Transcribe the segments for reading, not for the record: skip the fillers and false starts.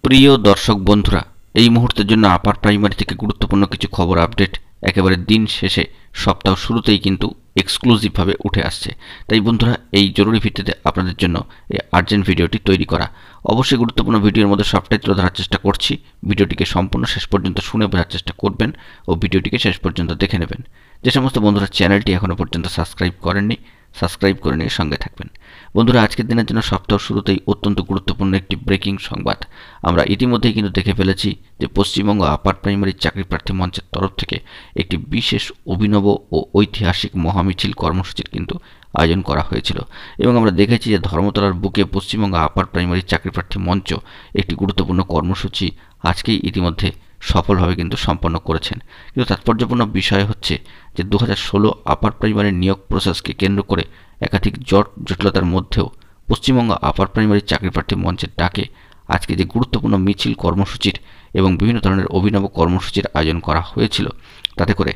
প্রিয় দর্শক বন্ধুরা, এই মুহূর্তের জন্য আপার প্রাইমারি থেকে গুরুত্বপূর্ণ কিছু খবর আপডেট একেবারে দিন শেষে সপ্তাহ শুরুতেই কিন্তু এক্সক্লুসিভভাবে উঠে আসছে। তাই বন্ধুরা, এই জরুরি ভিত্তিতে আপনাদের জন্য এই আর্জেন্ট ভিডিওটি তৈরি করা। অবশ্যই গুরুত্বপূর্ণ ভিডিওর মধ্যে সবটাই তুলে ধরার চেষ্টা করছি। ভিডিওটিকে সম্পূর্ণ শেষ পর্যন্ত শুনে বোঝার চেষ্টা করবেন ও ভিডিওটিকে শেষ পর্যন্ত দেখে নেবেন। যে সমস্ত বন্ধুরা চ্যানেলটি এখনও পর্যন্ত সাবস্ক্রাইব করেননি, সাবস্ক্রাইব করে নিয়ে সঙ্গে থাকবেন। বন্ধুরা, আজকের দিনের জন্য সপ্তাহ শুরুতেই অত্যন্ত গুরুত্বপূর্ণ একটি ব্রেকিং সংবাদ আমরা ইতিমধ্যেই কিন্তু দেখে ফেলেছি যে পশ্চিমবঙ্গ আপার প্রাইমারি চাকরি প্রার্থী মঞ্চের তরফ থেকে একটি বিশেষ অভিনব ও ঐতিহাসিক মহামিছিল কর্মসূচির কিন্তু আয়োজন করা হয়েছিল এবং আমরা দেখেছি যে ধর্মতলার বুকে পশ্চিমবঙ্গ আপার প্রাইমারি চাকরি প্রার্থী মঞ্চ একটি গুরুত্বপূর্ণ কর্মসূচি আজকেই ইতিমধ্যে সফলভাবে কিন্তু সম্পন্ন করেছেন। কিন্তু তাৎপর্যপূর্ণ বিষয় হচ্ছে যে 2016 আপার প্রাইমারি নিয়োগ প্রসেসকে কেন্দ্র করে একাধিক জটিলতার মধ্যেও পশ্চিমবঙ্গ আপার প্রাইমারি চাকরি প্রার্থী মঞ্চের ডাকে আজকে যে গুরুত্বপূর্ণ মিছিল কর্মসূচির এবং বিভিন্ন ধরনের অভিনব কর্মসূচির আয়োজন করা হয়েছিল, তাতে করে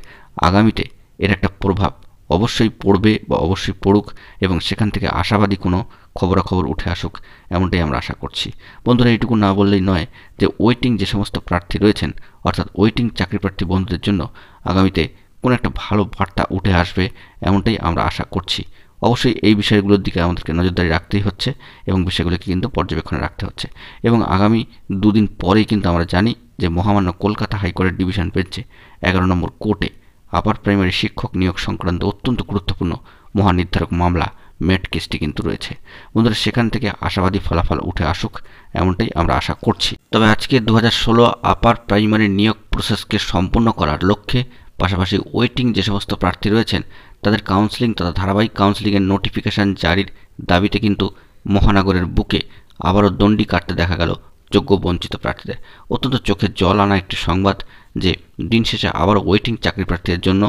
আগামীতে এর একটা প্রভাব অবশ্যই পড়বে বা অবশ্যই পড়ুক এবং সেখান থেকে আশাবাদী কোনো খবরাখবর উঠে আসুক, এমনটাই আমরা আশা করছি। বন্ধুরা, এইটুকু না বললেই নয় যে ওয়েটিং যে সমস্ত প্রার্থী রয়েছেন, অর্থাৎ ওয়েটিং চাকরি প্রার্থী বন্ধুদের জন্য আগামীতে কোনো একটা ভালো বার্তা উঠে আসবে, এমনটাই আমরা আশা করছি। অবশ্যই এই বিষয়গুলোর দিকে আমাদেরকে নজরদারি রাখতেই হচ্ছে এবং বিষয়গুলোকে কিন্তু পর্যবেক্ষণে রাখতে হচ্ছে। এবং আগামী দুদিন পরেই কিন্তু আমরা জানি যে মহামান্য কলকাতা হাইকোর্টের ডিভিশন বেঞ্চে 11 নম্বর কোর্টে আপার প্রাইমারি শিক্ষক নিয়োগ সংক্রান্ত অত্যন্ত গুরুত্বপূর্ণ মহানির্ধারক মামলা মেট কেসটি কিন্তু রয়েছে। বন্ধুরা, সেখান থেকে আশাবাদী ফলাফল উঠে আসুক, এমনটাই আমরা আশা করছি। তবে আজকে 2016 আপার প্রাইমারি নিয়োগ প্রসেসকে সম্পন্ন করার লক্ষ্যে পাশাপাশি ওয়েটিং যে সমস্ত প্রার্থী রয়েছেন তাদের কাউন্সেলিং তথা ধারাবাহিক কাউন্সেলিংয়ের নোটিফিকেশান জারির দাবিতে কিন্তু মহানগরের বুকে আবারও দণ্ডি কাটতে দেখা গেল যোগ্য বঞ্চিত প্রার্থীদের। অত্যন্ত চোখে জল আনা একটি সংবাদ যে দিন শেষে আবারও ওয়েটিং চাকরি প্রার্থীদের জন্য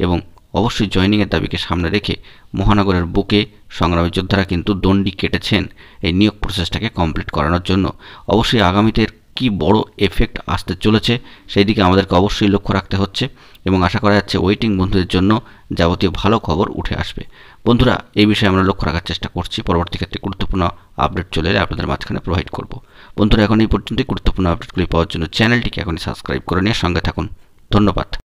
এবং অবশ্যই জয়েনিংয়ের দাবিকে সামনে রেখে মহানগরের বুকে সংগ্রামী যোদ্ধারা কিন্তু দণ্ডি কেটেছেন এই নিয়োগ প্রসেসটাকে কমপ্লিট করানোর জন্য। অবশ্যই আগামীতে কি বড় এফেক্ট আসতে চলেছে সেই দিকে আমাদেরকে অবশ্যই লক্ষ্য রাখতে হচ্ছে এবং আশা করা যাচ্ছে ওয়েটিং বন্ধুদের জন্য যাবতীয় ভালো খবর উঠে আসবে। বন্ধুরা, এই বিষয়ে আমরা লক্ষ্য রাখার চেষ্টা করছি। পরবর্তী ক্ষেত্রে গুরুত্বপূর্ণ আপডেট চলে এলে আপনাদের মাঝখানে প্রোভাইড করব। বন্ধুরা, এখন এই পর্যন্তই গুরুত্বপূর্ণ আপডেটগুলি পাওয়ার জন্য চ্যানেলটিকে এখনই সাবস্ক্রাইব করে নিয়ে সঙ্গে থাকুন। ধন্যবাদ।